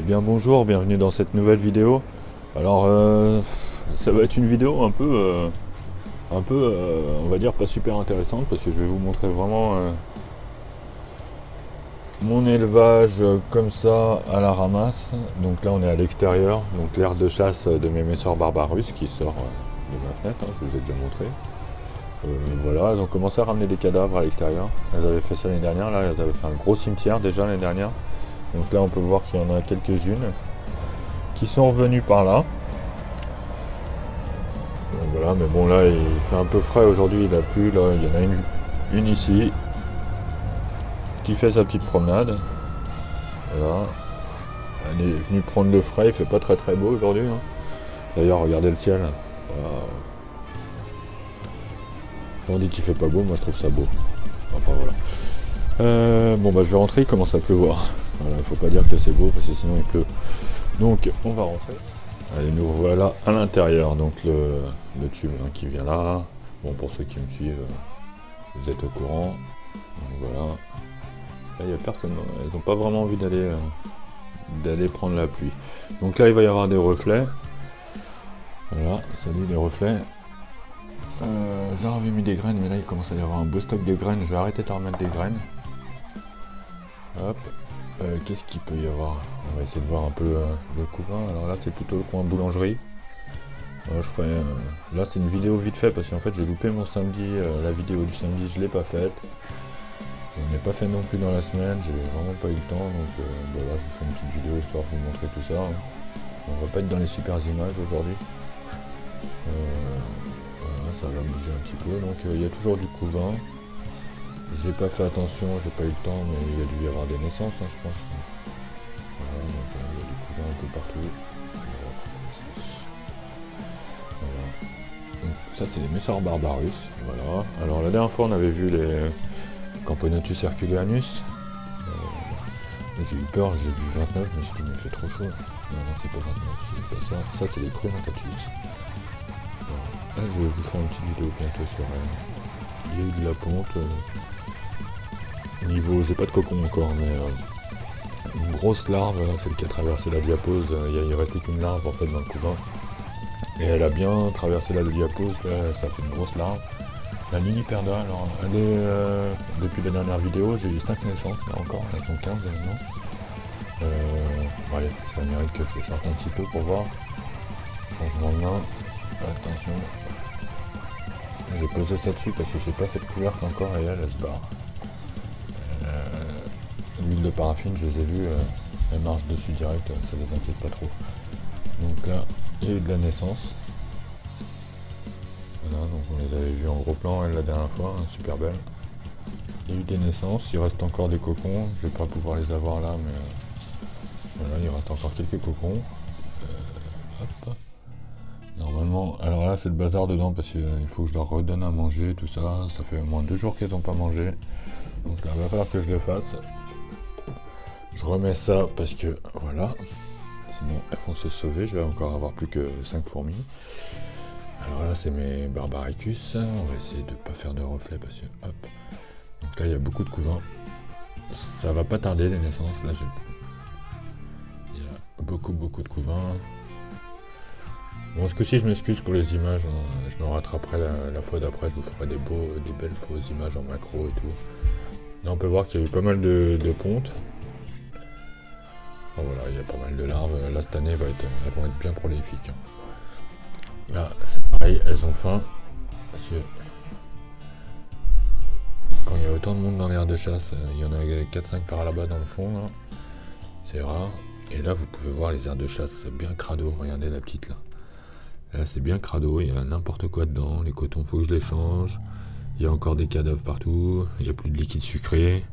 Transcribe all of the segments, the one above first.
Eh bien bonjour, bienvenue dans cette nouvelle vidéo. Alors ça va être une vidéo on va dire pas super intéressante parce que je vais vous montrer vraiment mon élevage comme ça à la ramasse. Donc là on est à l'extérieur, donc l'aire de chasse de mes Messor Barbarus qui sort de ma fenêtre, hein, je vous ai déjà montré. Voilà, elles ont commencé à ramener des cadavres à l'extérieur. Elles avaient fait ça l'année dernière, là elles avaient fait un gros cimetière déjà l'année dernière. Donc là on peut voir qu'il y en a quelques-unes qui sont revenues par là. Donc voilà, mais bon là il fait un peu frais aujourd'hui, il a plu, là il y en a une ici qui fait sa petite promenade. Voilà. Elle est venue prendre le frais, il fait pas très très beau aujourd'hui. Hein. D'ailleurs regardez le ciel. Voilà. On dit qu'il fait pas beau, moi je trouve ça beau. Enfin voilà. Bon bah je vais rentrer, il commence à pleuvoir. Voilà, faut pas dire que c'est beau parce que sinon il pleut. Donc on va rentrer. Allez, nous voilà à l'intérieur, donc le tube hein, qui vient là. Bon pour ceux qui me suivent, vous êtes au courant. Donc voilà. Là il n'y a personne, elles n'ont pas vraiment envie d'aller prendre la pluie. Donc là il va y avoir des reflets. Voilà, salut les reflets. J'avais mis des graines, mais là il commence à y avoir un beau stock de graines. Je vais arrêter de remettre des graines. Hop. Qu'est-ce qu'il peut y avoir? On va essayer de voir un peu le couvain. Alors là c'est plutôt le coin boulangerie. Là c'est une vidéo vite fait parce qu'en fait j'ai loupé mon samedi. La vidéo du samedi je l'ai pas faite. Je n'ai pas fait non plus dans la semaine. J'ai vraiment pas eu le temps. Donc là je vous fais une petite vidéo histoire de vous montrer tout ça. On va pas être dans les super images aujourd'hui. Voilà, ça va bouger un petit peu. Donc il y a toujours du couvain. J'ai pas fait attention, j'ai pas eu le temps, mais il y a dû y avoir des naissances, hein, je pense. Voilà, donc il y a du couvain un peu partout. Voilà. Donc, ça c'est les Messor Barbarus. Voilà. Alors la dernière fois on avait vu les Camponotus herculeanus. J'ai eu peur, j'ai vu 29, je me suis dit mais il fait trop chaud. Non, c'est pas 29, c'est pas ça. Ça c'est les Chronontatus. Là je vais vous faire une petite vidéo bientôt sur il y a eu de la ponte. Niveau, j'ai pas de cocon encore, mais une grosse larve, celle qui a traversé la diapose, il restait qu'une larve en fait dans le couvain. Et elle a bien traversé la diapose, là, ça fait une grosse larve. La Niniperda, alors elle est, depuis la dernière vidéo, j'ai eu 5 naissances, là encore, elles sont 15 maintenant. Ouais, ça mérite que je les sorte un petit peu pour voir. Changement de main, attention. J'ai posé ça dessus parce que j'ai pas fait de couvercle encore et elle se barre. L'huile de paraffine, je les ai vues, elle marche dessus direct, ça les inquiète pas trop. Donc là, il y a eu de la naissance. Voilà, donc on les avait vues en gros plan, elle la dernière fois, hein, super belle. Il y a eu des naissances, il reste encore des cocons, je vais pas pouvoir les avoir là, mais voilà, il reste encore quelques cocons. Hop. Normalement, alors là c'est le bazar dedans parce qu'il faut que je leur redonne à manger, tout ça. Ça fait au moins 2 jours qu'elles n'ont pas mangé. Donc là, il va falloir que je le fasse. Je remets ça parce que voilà. Sinon elles vont se sauver, je vais encore avoir plus que 5 fourmis. Alors là c'est mes Barbaricus. On va essayer de ne pas faire de reflets parce que hop. Donc là il y a beaucoup de couvains. Ça va pas tarder les naissances. Là il y a beaucoup de couvains. Bon, ce coup-ci, je m'excuse pour les images, hein. Je me rattraperai la fois d'après, je vous ferai des belles fausses images en macro et tout. Là, on peut voir qu'il y a eu pas mal de pontes. Oh, voilà, il y a pas mal de larves. Là, cette année, elles vont être bien prolifiques. Hein. Là, c'est pareil, elles ont faim. Parce que quand il y a autant de monde dans l'aire de chasse, il y en a 4-5 par là-bas dans le fond. C'est rare. Et là, vous pouvez voir les aires de chasse bien crado. Regardez la petite là. Là c'est bien crado, il y a n'importe quoi dedans, les cotons faut que je les change, il y a encore des cadavres partout, il n'y a plus de liquide sucré.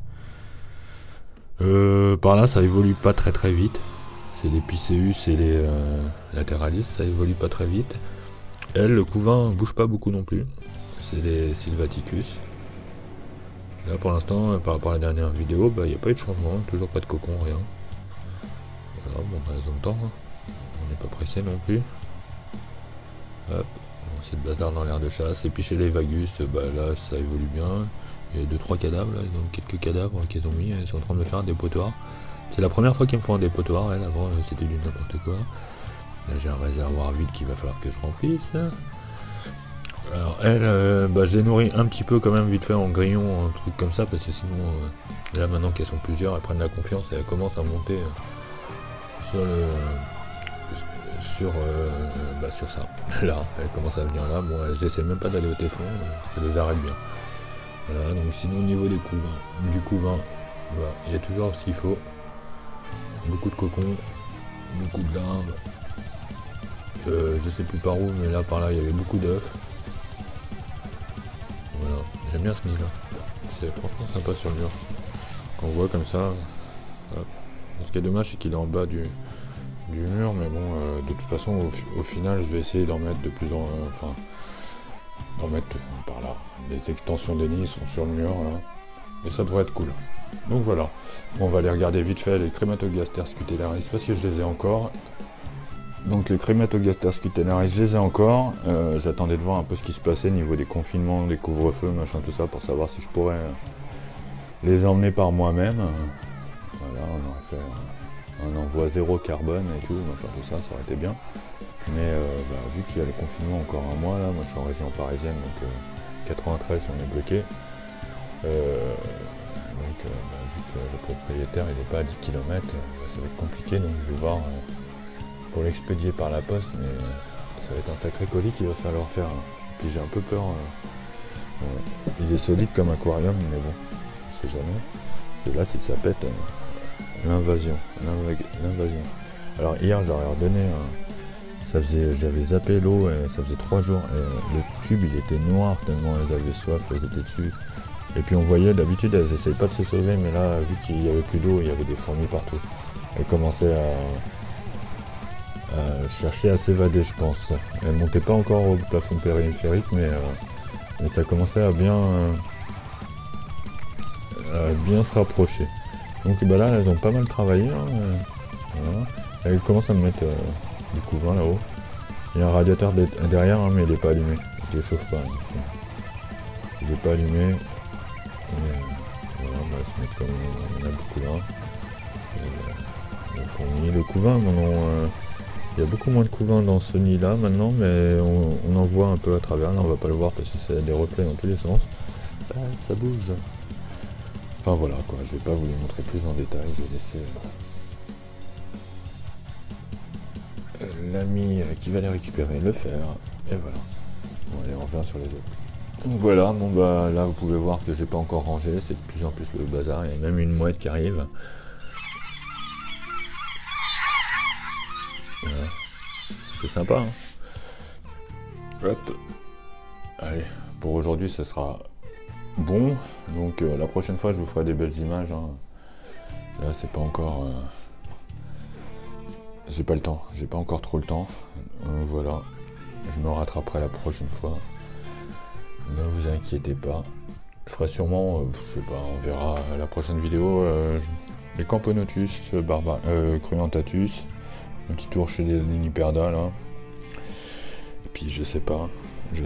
Par là ça évolue pas très vite, c'est les Picéus et les Lateralis, ça évolue pas très vite. Elle, le couvain bouge pas beaucoup non plus, c'est les Sylvaticus. Là pour l'instant, par rapport à la dernière vidéo, il n'y a pas eu de changement, toujours pas de cocon, rien. Voilà, bon elles ont le temps, hein. On n'est pas pressé non plus. Hop, c'est le bazar dans l'aire de chasse. Et puis chez les Vagus, là ça évolue bien. Il y a 2-3 cadavres, là, donc quelques cadavres qu'ils ont mis. Ils sont en train de me faire un dépotoir. C'est la première fois qu'ils me font un dépotoir, elle, avant c'était du n'importe quoi. Là j'ai un réservoir vide qu'il va falloir que je remplisse. Alors elle, je les nourris un petit peu quand même vite fait en grillon, un truc comme ça, parce que sinon, là maintenant qu'elles sont plusieurs, elles prennent la confiance et elles commencent à monter sur ça. Là, elles commencent à venir là, bon j'essaie même pas d'aller au téflon, ça les arrête bien. Voilà, donc sinon au niveau des couvains, du couvain, voilà, il y a toujours ce qu'il faut. Beaucoup de cocons, beaucoup de dinde. Je sais plus par où, mais là par là il y avait beaucoup d'œufs. Voilà, j'aime bien ce nid là. C'est franchement sympa sur le mur. Quand on voit comme ça. Hop. Ce qui est dommage c'est qu'il est en bas du mur, mais bon, de toute façon au final je vais essayer d'en mettre de plus en... d'en mettre par là. Les extensions des nids sont sur le mur là. Et ça devrait être cool. Donc voilà. Bon, on va aller regarder vite fait les Crématogaster scutellaris parce que je les ai encore. Donc les Crématogaster scutellaris, je les ai encore. J'attendais de voir un peu ce qui se passait au niveau des confinements, des couvre-feux, machin, tout ça, pour savoir si je pourrais les emmener par moi-même. Voilà, on aurait fait un envoi zéro carbone et tout, machin, tout ça, ça aurait été bien. Mais vu qu'il y a le confinement encore un mois, là, moi je suis en région parisienne, donc 93 on est bloqué. Vu que le propriétaire il n'est pas à 10 km, ça va être compliqué, donc je vais voir pour l'expédier par la poste, mais ça va être un sacré colis qu'il va falloir faire. Puis j'ai un peu peur. Il est solide comme aquarium, mais bon, on sait jamais. Et là, si ça pète, l'invasion. Alors hier, j'aurais redonné. J'avais zappé l'eau, et ça faisait 3 jours, et le tube il était noir tellement elles avaient soif, elles étaient dessus. Et puis on voyait, d'habitude elles essayent pas de se sauver, mais là, vu qu'il n'y avait plus d'eau, il y avait des fourmis partout. Elles commençaient à chercher à s'évader, je pense. Elles montaient pas encore au plafond périphérique, mais ça commençait à bien se rapprocher. Donc là, elles ont pas mal travaillé. Hein, voilà. Elles commencent à me mettre du couvain là-haut. Il y a un radiateur derrière, hein, mais il n'est pas allumé. Je les chauffe pas. Donc, il n'est pas allumé. Voilà, on va se mettre comme on a beaucoup là. On fournit le couvain. Il y a beaucoup moins de couvain dans ce nid là maintenant, mais on en voit un peu à travers. Là, on va pas le voir parce que c'est des reflets dans tous les sens. Ça bouge. Enfin voilà quoi, je vais pas vous les montrer plus en détail. Je vais laisser l'ami qui va les récupérer le faire. Et voilà. Bon, allez, on revient sur les autres. Donc voilà, bon là vous pouvez voir que j'ai pas encore rangé, c'est de plus en plus le bazar, il y a même une mouette qui arrive. Voilà. C'est sympa, hein. Hop. Allez, pour aujourd'hui ce sera bon, donc la prochaine fois je vous ferai des belles images, hein. Là c'est pas encore... j'ai pas le temps, j'ai pas encore trop le temps, voilà, je me rattraperai la prochaine fois. Ne vous inquiétez pas. Je ferai sûrement, je sais pas, on verra la prochaine vidéo, les Camponotus, Cruentatus, un petit tour chez les Liniperda là. Et puis je sais pas, je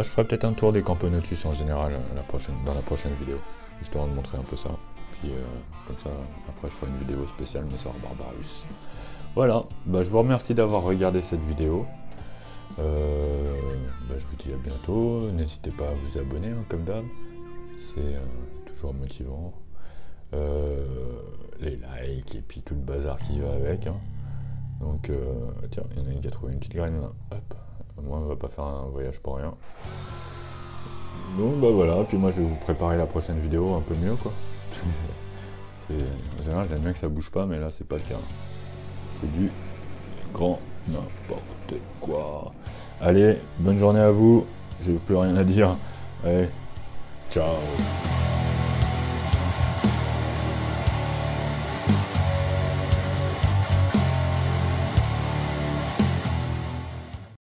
ferai peut-être un tour des Camponotus en général dans la prochaine vidéo, histoire de montrer un peu ça. Puis comme ça, après je ferai une vidéo spéciale mais sur Barbarus. Voilà, je vous remercie d'avoir regardé cette vidéo. Je vous dis à bientôt, n'hésitez pas à vous abonner, hein, comme d'hab, c'est toujours motivant, les likes et puis tout le bazar qui va avec, hein. Donc tiens, il y en a une qui a trouvé une petite graine là, hop, moi on va pas faire un voyage pour rien. Donc voilà, puis moi je vais vous préparer la prochaine vidéo un peu mieux quoi. En général j'aime bien que ça bouge pas, mais là c'est pas le cas, c'est du grand n'importe quoi. Allez, bonne journée à vous, j'ai plus rien à dire. Allez, ciao.